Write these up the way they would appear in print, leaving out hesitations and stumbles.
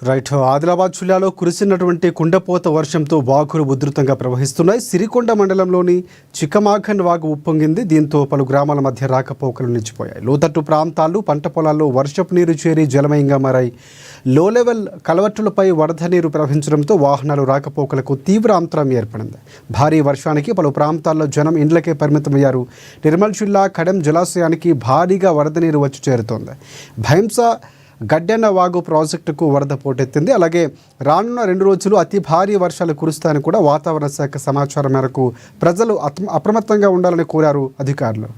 Right. Adilabad జిల్లాలో కురిసినటువంటి కుండపోత వర్షంతో వాగులు ఉధృతంగా ప్రవహిస్తున్నాయి. సిరికొండ మండలంలోని చిక్కమాఘన్ వాగు ఉప్పొంగింది. దీంతో పలు గ్రామాల మధ్య రాకపోకలు నిలిచిపోయాయి. లోతట్టు ప్రాంతాలు, పంట పొలాల్లో వర్షపు నీరు చేరి జలమయంగా మారాయి. లో లెవెల్ కలవట్టులపై వరద నీరు ప్రవహించడంతో వాహనాలు రాకపోకలకు తీవ్ర అంతరం ఏర్పడింది. భారీ వర్షానికి పలు ప్రాంతాల్లో జనం ఇండ్లకే పరిమితమయ్యారు. నిర్మల్ జిల్లా కడెం జలాశయానికి భారీగా వరద నీరు వచ్చి చేరుతోంది. భైంసా గడ్డెన్న వాగు ప్రాజెక్టుకు వరద పోటెత్తింది. అలాగే రానున్న 2 రోజులు అతి భారీ వర్షాలు కురుస్తాయని కూడా వాతావరణ శాఖ సమాచారం మేరకు ప్రజలు అప్రమత్తంగా ఉండాలని కోరారు అధికారులు.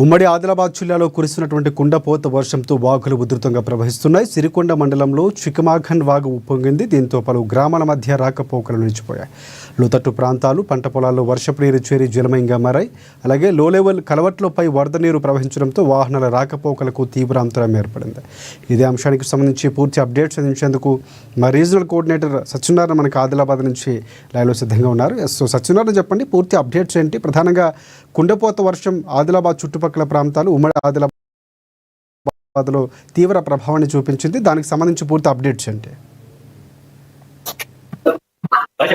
ఉమ్మడి ఆదిలాబాద్ జిల్లాలో కురిసినటువంటి కుండపోత వర్షంతో వాగులు ఉధృతంగా ప్రవహిస్తున్నాయి. సిరికొండ మండలంలో చిక్కమాఘన్ వాగు ఉప్పొంగింది. దీంతో పలు గ్రామాల మధ్య రాకపోకలు నిలిచిపోయాయి. లోతట్టు ప్రాంతాలు, పంట పొలాల్లో వర్షపు నీరు చేరి జలమయంగా మారాయి. అలాగే లో లెవెల్ కలవట్లపై వరద నీరు ప్రవహించడంతో వాహనాల రాకపోకలకు తీవ్ర అంతరం ఏర్పడింది. ఇదే అంశానికి సంబంధించి పూర్తి అప్డేట్స్ అందించేందుకు మా రీజనల్ కోఆర్డినేటర్ సత్యనారాయణ మనకు ఆదిలాబాద్ నుంచి లైవ్లో సిద్ధంగా ఉన్నారు. సో సత్యనారాయణ, చెప్పండి, పూర్తి అప్డేట్స్ ఏంటి? ప్రధానంగా కుండపోత వర్షం ఆదిలాబాద్ చుట్టుపక్కల ప్రాంతాలు, ఉమ్మడి ఆదిలాబాద్లో తీవ్ర ప్రభావాన్ని చూపించింది. దానికి సంబంధించి పూర్తి అప్డేట్స్ ఏంటి?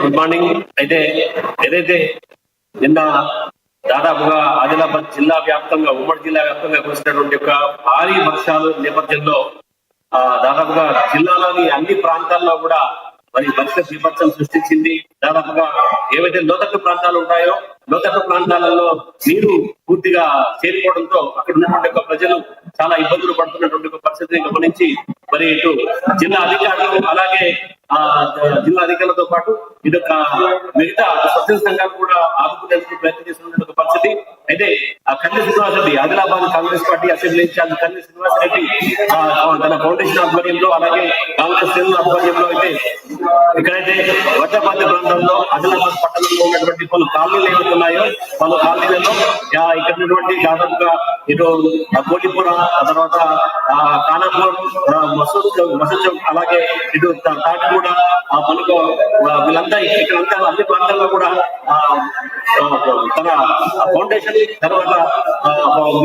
Good morning. అయితే ఏదైతే నిన్న దాదాపుగా ఆదిలాబాద్ జిల్లా వ్యాప్తంగా, ఉమ్మడి జిల్లా వ్యాప్తంగా కురిసినటువంటి యొక్క భారీ వర్షాలు నేపథ్యంలో దాదాపుగా జిల్లాలోని అన్ని ప్రాంతాల్లో కూడా మరి వర్ష బీభత్సం సృష్టించింది. దాదాపుగా ఏవైతే లోతట్టు ప్రాంతాలు ఉంటాయో లోతట్టు ప్రాంతాలలో నీరు పూర్తిగా చేరిపోవడంతో అక్కడ ఉన్నటువంటి ప్రజలు చాలా ఇబ్బందులు పడుతున్నటువంటి పరిస్థితిని గమనించి మరి ఇటు జిల్లా అధికారులు అలాగే జిల్లా అధికారులతో పాటు ఇదొక మిగతా స్వచ్ఛంద సంఘాలు కూడా ఆదుకునేందుకు ప్రయత్నం చేస్తున్న పరిస్థితి. అయితే Kanne Srinivasa Reddy, Adilabad Congress party assembly incharge Kanne Srinivasa Reddy తన ఫౌండేషన్ ఆధ్వర్యంలో అలాగే కాంగ్రెస్ శ్రేణుల ఆధ్వర్యంలో అయితే ఎక్కడైతే వర్షపాత ప్రాంతంలో ఆదిలాబాద్ పట్టణంలో ఉన్నటువంటి పలు కాలనీలు ఏవైతే ఉన్నాయో పలు కాలనీలలో ఇక్కడ ఉన్నటువంటి దాదాపుగా ఇటు కోటిపుర, తర్వాత ఖానాపూర్, మసూద్, అలాగే ఇటు తాటిగూడ, మనకు వీళ్ళంతా ఇక్కడంతా అన్ని ప్రాంతాల్లో కూడా తన ఫౌండేషన్ తర్వాత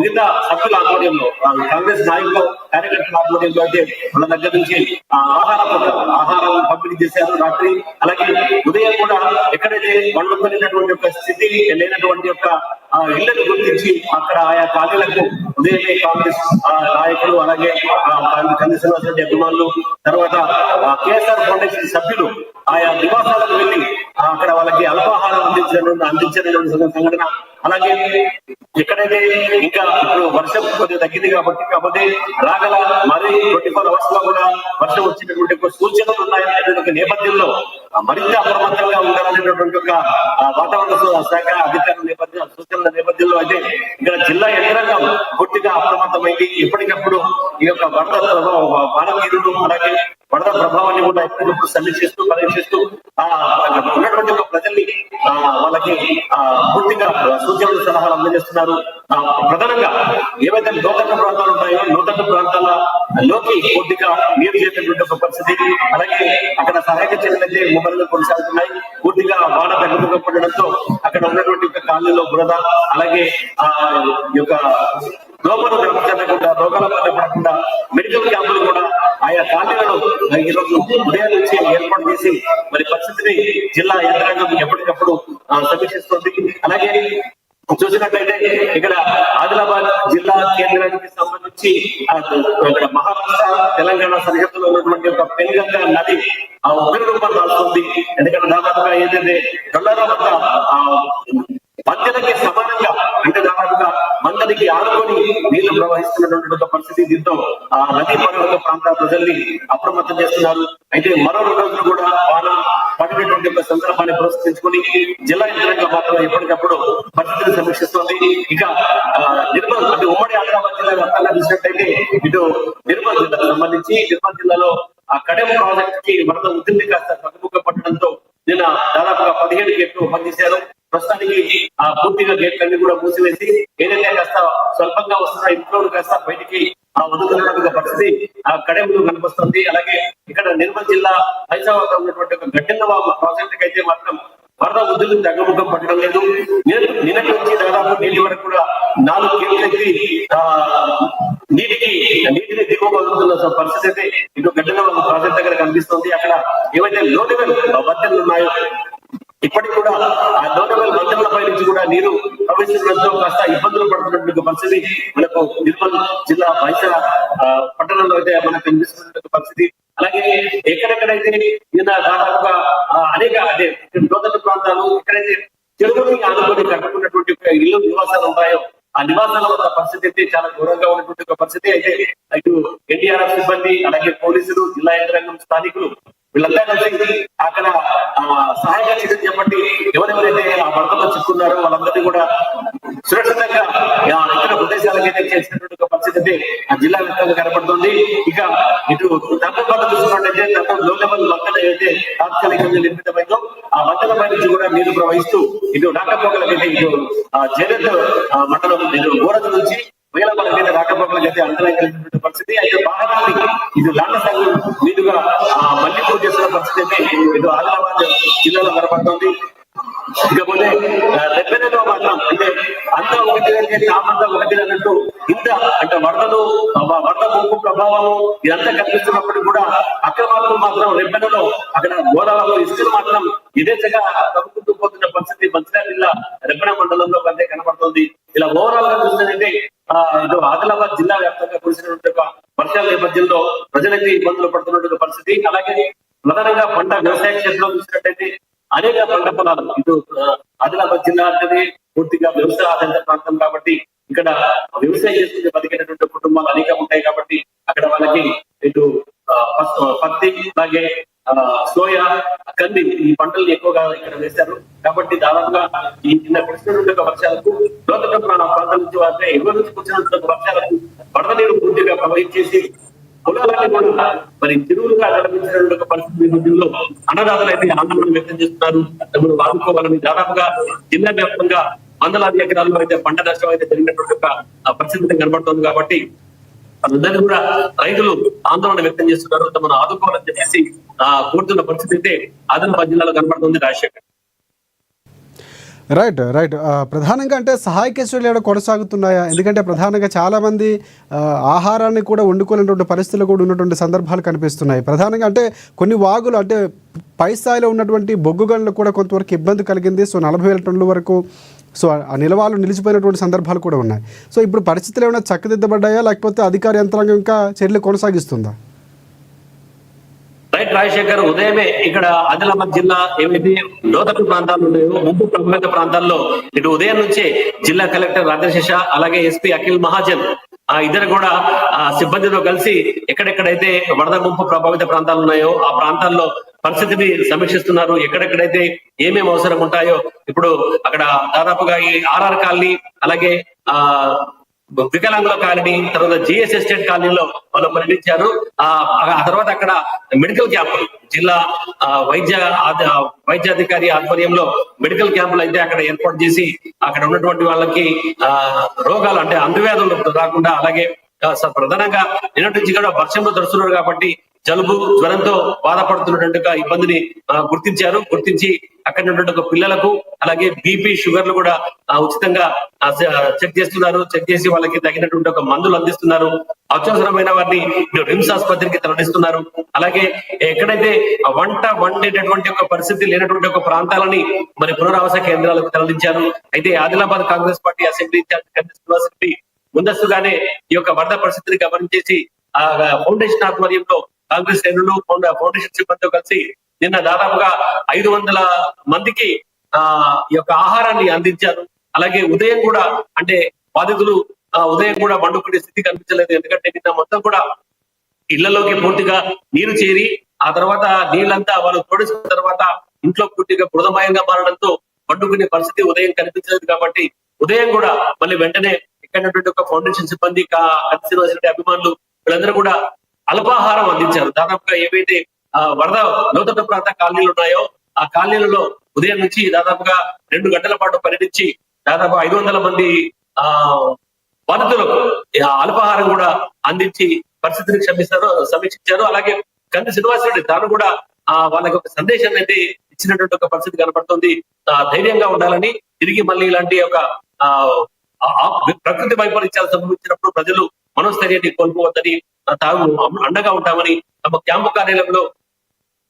మిగతా సభ్యుల ఆధ్వర్యంలో కాంగ్రెస్ నాయకులు కార్యకర్తల ఆధ్వర్యంలో అయితే వాళ్ళ దగ్గర నుంచి ఆహారం పంపిణీ చేశారు రాత్రి. అలాగే ఉదయం కూడా ఎక్కడైతే వండుకునేటటువంటి యొక్క స్థితి లేనటువంటి యొక్క ఇళ్లను గుర్తించి అక్కడ ఆయా కాలనీలకు ఉదయమే కాంగ్రెస్ నాయకులు అలాగే కన్నె శ్రీనివాసరెడ్డి అభిమానులు తర్వాత కేఎస్ఆర్ ఫౌండేషన్ సభ్యులు ఆయా నివాసాలకు వెళ్లి అక్కడ వాళ్ళకి అల్పాహారం అందించిన సంఘటన అలాగే ఎక్కడైతే ఇంకా ఇప్పుడు వర్షం కొద్దిగా తగ్గింది కాకపోతే రాగల మరి 24 hours లో కూడా వర్షం వచ్చేటటువంటి సూచనలు ఉన్నాయనేటువంటి నేపథ్యంలో మరింత అప్రమత్తంగా ఉండాలనేటటువంటి ఒక వాతావరణ శాఖ అధికారుల సూచనల నేపథ్యంలో అయితే ఇక్కడ జిల్లా యంత్రాంగం పూర్తిగా అప్రమత్తమైంది. ఎప్పటికప్పుడు ఈ యొక్క వరద వానతీరులు అలాగే వరద ప్రభావాన్ని కూడా ఎప్పటికప్పుడు సమీక్షిస్తూ పరీక్షిస్తూ ఉన్నటువంటి ఒక ప్రజల్ని వాళ్ళకి పూర్తిగా సూచనలు సలహాలు అందజేస్తున్నారు. ప్రధానంగా ఏవైతే లోతట్టు ప్రాంతాలు ఉంటాయో లోతట్టు ప్రాంతాలలోకి పూర్తిగా నీరు చేసేటువంటి ఒక పరిస్థితి, అలాగే అక్కడ సహాయక చర్యలు అయితే ముమ్మరంగా కొనసాగుతున్నాయి. పూర్తిగా వాన తగ్గుముఖం పడడంతో అక్కడ ఉన్నటువంటి కాలనీలో బురద, అలాగే ఈ యొక్క లోపల చెందకుండా రోగాల బాధ పడకుండా మెడికల్ క్యాంపులు కూడా ఆయా కాలనీలను ఈ రోజు ఉదయం నుంచి ఏర్పాటు చేసి మరి పరిస్థితిని జిల్లా యంత్రాంగం ఎప్పటికప్పుడు సమీక్షిస్తుంది. అలాగే చూసినట్లయితే ఇక్కడ ఆదిలాబాద్ జిల్లా కేంద్రానికి సంబంధించి ఇక్కడ మహారాష్ట్ర తెలంగాణ సరిహద్దులో ఉన్నటువంటి ఒక పెనుగంగా నది ఉగ్ర రూపం దాల్చుతుంది. ఎందుకంటే దాదాపుగా ఏదైతే డొల్లర వద్ద మధ్యలకి సమానంగా అంటే దాదాపుగా మందరికి ఆడుకొని నీళ్లు ప్రవహిస్తున్నటువంటి పరిస్థితి. దీంతో ఆ నదీ పరివాహక ప్రాంత ప్రజల్ని అప్రమత్తం చేస్తున్నారు. అయితే మరో 2 రోజులు కూడా వాన పడినటువంటి ఒక సందర్భాన్ని పురస్కరించుకొని జిల్లా యంత్రాంగం మాత్రం ఎప్పటికప్పుడు పరిస్థితిని సమీక్షిస్తోంది. ఇక నిర్మల్ అంటే ఉమ్మడి ఆదిలాబాద్ జిల్లా వ్యాప్తంగా చూసినట్టయితే ఇటు నిర్మల్ జిల్లాకు సంబంధించి నిర్మల్ జిల్లాలో ఆ కడెం ప్రాజెక్ట్ కి వరద ఉధృతి కాస్త తగ్గుముఖం పట్టడంతో నిన్న దాదాపుగా 17 గేట్లు పనిచేశారు. ప్రస్తుతానికి పూర్తిగా గేట్లన్నీ కూడా మూసివేసి ఏదైతే కాస్త స్వల్పంగా వస్తున్న ఇంట్లో కాస్త బయటికి వదులుతున్న పరిస్థితి కడెంలో కనిపిస్తుంది. అలాగే ఇక్కడ నిర్మల్ జిల్లా హైదరాబాద్ ఉన్నటువంటి ఒక గడ్డెన్నవాగు ప్రాజెక్ట్ అయితే మాత్రం వరద ఉధృతి తగ్గుముఖం పట్టడం లేదు. నిన్నటి నుంచి దాదాపు నీటి వరకు కూడా 4 గేట్లెత్తి నీటిని దిగువ వదులుతున్న పరిస్థితి అయితే ఇటు గడ్డెన్నవాగు ప్రాజెక్ట్ దగ్గర కనిపిస్తుంది. అక్కడ ఏవైతే లోటువెల్ వద్దలు ఉన్నాయో ఇప్పటికి కూడా ఆ లోటవెల్ మందిరాలపై నుంచి కూడా నీరు ప్రవేశించడంతో కాస్త ఇబ్బందులు పడుతున్నటువంటి పరిస్థితి మనకు నిర్మల్ జిల్లా బైస పట్టణంలో అయితే మనకు కనిపిస్తున్నటువంటి పరిస్థితి. అలాగే ఎక్కడెక్కడైతే నిన్న దాదాపుగా అనేక అదే లోతట్టు ప్రాంతాలు ఎక్కడైతే చెరువుని ఆనుకొని కట్టుకున్నటువంటి ఇల్లు నివాసాలు ఉంటాయో ఆ నివాసాల వద్ద పరిస్థితి అయితే చాలా ఘోరంగా ఉన్నటువంటి ఒక పరిస్థితి. అయితే ఇటు ఎన్డీఆర్ఎఫ్ సిబ్బంది అలాగే పోలీసులు జిల్లా యంత్రాంగం స్థానికులు వీళ్ళంతా కలిసి అక్కడ సహాయక చర్యలు చేపట్టి ఎవరెవరైతే ఆ వరదలో చిక్కున్నారో వాళ్ళందరినీ కూడా సురక్షితంగా ఇతర ప్రదేశాలకైతే చేసినటువంటి పరిస్థితి ఆ జిల్లా వ్యాప్తంగా కనబడుతుంది. ఇక ఇటు తండ్రి చూసుకున్నట్టయితే తండ్రి లో లెవెల్ వంతెన అయితే తాత్కాలికంగా నిర్మితమైందో ఆ వంతెనపై నుంచి కూడా నీరు ప్రవహిస్తూ ఇటు రాకపోకలకైతే ఇటు జగత్ మండలం ఇటు గోరజ నుంచి వేల మంది మీద రాకపోకలకైతే అంతరాయం కలిగినటువంటి పరిస్థితి. అయితే వాహనాన్ని ఇటు లాండ సంఘం మీదుగా మళ్లీ పూజ చేస్తున్న పరిస్థితి అయితే ఇటు ఆదిలాబాద్ జిల్లాలో కనబడుతుంది. ఇకపోతే రెబ్బెనలో మాత్రం అంటే అంతా ఒకటి తామంతా ఒకటి అన్నట్టు ఇంత అంటే వరద ముంపు ప్రభావము ఇదంతా కనిపిస్తున్నప్పటికీ కూడా అక్రమార్కులు మాత్రం రెబ్బెనలో అక్కడ గోదావరిలో ఇసుకలు మాత్రం యథేచ్ఛగా తగ్గుకుంటూ పోతున్న పరిస్థితి మంచిర్యాల జిల్లా రెబ్బెన మండలంలో కంటే కనబడుతుంది. ఇలా ఓవరాల్ గా చూసినట్టయితే ఇటు ఆదిలాబాద్ జిల్లా వ్యాప్తంగా కురిసినటువంటి వర్షాల నేపథ్యంలో ప్రజలైతే ఇబ్బందులు పడుతున్నటువంటి పరిస్థితి. అలాగే ప్రధానంగా పంట వ్యవసాయ క్షేత్రంలో చూసినట్టయితే అనేక పంట పొలాలు ఇటు ఆదిలాబాద్ జిల్లా అంటే పూర్తిగా వ్యవసాయ ఆధారిత ప్రాంతం కాబట్టి ఇక్కడ వ్యవసాయం చేసుకుని బతికేటటువంటి కుటుంబాలు అనేక ఉంటాయి కాబట్టి అక్కడ వాళ్ళకి ఇటు పత్తి అలాగే సోయా కంది ఈ పంటలు ఎక్కువగా ఇక్కడ వేశారు. కాబట్టి దాదాపుగా ఈ నిన్న కురిసినటువంటి వర్షాలకు లోతట్టు ప్రాంతాల నుంచి అంటే ఎగువ నుంచి కురిసినటువంటి వర్షాలకు వరద నీరు పూర్తిగా ప్రవహించేసి పొలాలన్నీ కూడా మరి చెరువులుగా నిర్మించినటువంటి పరిస్థితి నేపథ్యంలో అన్నదాతలు అయితే ఆందోళన వ్యక్తం చేస్తున్నారు. తమను వాడుకోవాలని దాదాపుగా జిల్లా వ్యాప్తంగా వందలాది ఎకరాల్లో అయితే పంట నష్టం అయితే జరిగినటువంటి పరిస్థితి కనబడుతుంది. కాబట్టి అందరినీ కూడా రైతులు ఆందోళన వ్యక్తం చేస్తున్నారు. తమను ఆదుకోవాలని చెప్పేసి కోరుతున్న పరిస్థితి అయితే ఆదిలాబాద్ జిల్లాలో కనబడుతుంది. రాజశేఖర్ రైట్ ప్రధానంగా అంటే సహాయక చర్యలు కొనసాగుతున్నాయా? ఎందుకంటే ప్రధానంగా చాలామంది ఆహారాన్ని కూడా వండుకోలేనటువంటి పరిస్థితులు కూడా ఉన్నటువంటి సందర్భాలు కనిపిస్తున్నాయి. ప్రధానంగా అంటే కొన్ని వాగులు అంటే పై స్థాయిలో ఉన్నటువంటి బొగ్గు గనులు కూడా కొంతవరకు ఇబ్బంది కలిగింది. సో 40,000 టన్నుల వరకు సో ఆ నిల్వలు నిలిచిపోయినటువంటి సందర్భాలు కూడా ఉన్నాయి. సో ఇప్పుడు పరిస్థితులు ఏమైనా చక్కదిద్దబడ్డాయా లేకపోతే అధికార యంత్రాంగం ఇంకా చర్యలు కొనసాగిస్తుందా? రైట్ రాజశేఖర్, ఉదయమే ఇక్కడ ఆదిలాబాద్ జిల్లా ఏవైతే లోతట్టు ప్రాంతాలు ఉన్నాయో, ముంపు ప్రభావిత ప్రాంతాల్లో ఇటు ఉదయం నుంచే జిల్లా కలెక్టర్ రాజశేష అలాగే ఎస్పీ అఖిల్ మహాజన్ ఆ ఇద్దరు కూడా సిబ్బందితో కలిసి ఎక్కడెక్కడైతే వరద ముంపు ప్రభావిత ప్రాంతాలు ఉన్నాయో ఆ ప్రాంతాల్లో పరిస్థితిని సమీక్షిస్తున్నారు. ఎక్కడెక్కడైతే ఏమేమి అవసరం ఉంటాయో ఇప్పుడు అక్కడ దాదాపుగా ఈ ఆర్ఆర్ కాలనీ అలాగే వికలాంగుల కాలనీ, తర్వాత జిఎస్ ఎస్టేట్ కాలనీలో వాళ్ళు పర్యటించారు. ఆ తర్వాత అక్కడ మెడికల్ క్యాంపులు జిల్లా వైద్యాధికారి ఆధ్వర్యంలో మెడికల్ క్యాంపులు అయితే అక్కడ ఏర్పాటు చేసి అక్కడ ఉన్నటువంటి వాళ్ళకి రోగాలు అంటే అంటువ్యాధులు రాకుండా, అలాగే ప్రధానంగా నిన్నటి నుంచి కూడా వర్షంలో తడుస్తున్నారు కాబట్టి జలుబు జ్వరంతో బాధపడుతున్నటువంటి ఇబ్బందిని గుర్తించి అక్కడ ఉన్నటువంటి పిల్లలకు అలాగే బీపీ షుగర్లు కూడా ఉచితంగా చెక్ చేస్తున్నారు. చెక్ చేసి వాళ్ళకి తగినటువంటి ఒక మందులు అందిస్తున్నారు. అత్యవసరమైన వారిని రిమ్స్ ఆసుపత్రికి తరలిస్తున్నారు. అలాగే ఎక్కడైతే వంట వండేటటువంటి ఒక పరిస్థితి లేనటువంటి ఒక ప్రాంతాలని మరి పునరావాస కేంద్రాలకు తరలించారు. అయితే Adilabad Congress party assembly university ముందస్తుగానే ఈ యొక్క వరద పరిస్థితిని గమనించేసి ఆ ఫౌండేషన్ ఆధ్వర్యంలో కాంగ్రెస్ శ్రేణులు ఫౌండేషన్ సిబ్బందితో కలిసి నిన్న దాదాపుగా 500 మందికి ఈ యొక్క ఆహారాన్ని అందించారు. అలాగే ఉదయం కూడా అంటే బాధితులు ఉదయం కూడా వండుకునే స్థితి కనిపించలేదు. ఎందుకంటే నిన్న మొత్తం కూడా ఇళ్లలోకి పూర్తిగా నీరు చేరి ఆ తర్వాత నీళ్ళంతా వాళ్ళు తోడేసిన తర్వాత ఇంట్లో పూర్తిగా బురదమయంగా మారడంతో వండుకునే పరిస్థితి ఉదయం కనిపించలేదు. కాబట్టి ఉదయం కూడా మళ్ళీ వెంటనే ఇక్కడ ఒక ఫౌండేషన్ సిబ్బంది యూనివర్సిటీ అభిమానులు వీళ్ళందరూ కూడా అల్పాహారం అందించారు. దాదాపుగా ఏవైతే వరద లోతట్టు ప్రాంత కాలనీలు ఉన్నాయో ఆ కాలనీలలో ఉదయం నుంచి దాదాపుగా 2 గంటల పాటు పర్యటించి దాదాపు 500 మంది బాధితులకు అల్పాహారం కూడా అందించి పరిస్థితిని సమీక్షించారు. అలాగే కంది శ్రీనివాసరెడ్డి తాను కూడా వాళ్ళకి ఒక సందేశాన్ని అయితే ఇచ్చినటువంటి ఒక పరిస్థితి కనపడుతుంది. ధైర్యంగా ఉండాలని, తిరిగి మళ్ళీ ఇలాంటి ఒక ప్రకృతి వైపరీత్యాలు సంభవించినప్పుడు ప్రజలు మనోస్థైర్యాన్ని కోల్పోవద్దని, తాము అండగా ఉంటామని తమ క్యాంపు కార్యాలయంలో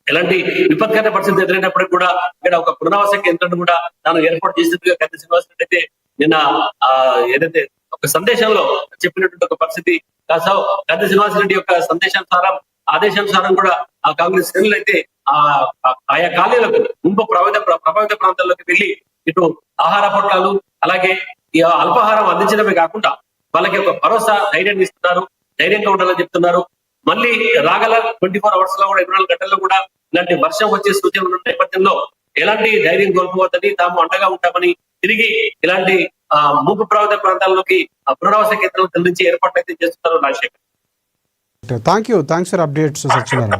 ఎలాంటి విపత్కర పరిస్థితి ఎదురైనప్పటికీ కూడా ఇక్కడ ఒక పునరావాస కేంద్రాన్ని కూడా తాను ఏర్పాటు చేసినట్టుగా కంది శ్రీనివాసరెడ్డి అయితే నిన్న ఏదైతే ఒక సందేశంలో చెప్పినటువంటి ఒక పరిస్థితి. కంది శ్రీనివాసరెడ్డి యొక్క ఆదేశానుసారం కూడా ఆ కాంగ్రెస్ శ్రేణులు అయితే ఆయా కాలనీలకు ముంపు ప్రభావిత ప్రాంతాల్లోకి వెళ్లి ఇటు ఆహార పొట్లాలు అలాగే ఈ అల్పాహారం అందించడమే కాకుండా వాళ్ళకి ఒక భరోసా ధైర్యాన్ని ఇస్తున్నారు. ధైర్యంగా ఉండాలని చెప్తున్నారు. మళ్ళీ రాగల 24 అవర్స్ లో కూడా 24 గంటల్లో కూడా ఇలాంటి వర్షం వచ్చే సూచనలు ఉన్న నేపథ్యంలో ఎలాంటి ధైర్యం కోల్పోవద్దని, తాము అండగా ఉంటామని, తిరిగి ఇలాంటి ముంపు ప్రభావిత ప్రాంతాల్లోకి పునరావాస కేంద్రాలు తరలించి ఏర్పాట్లు అయితే చేస్తున్నారు. Rajasekhar, thanks for updates Satyanarayana.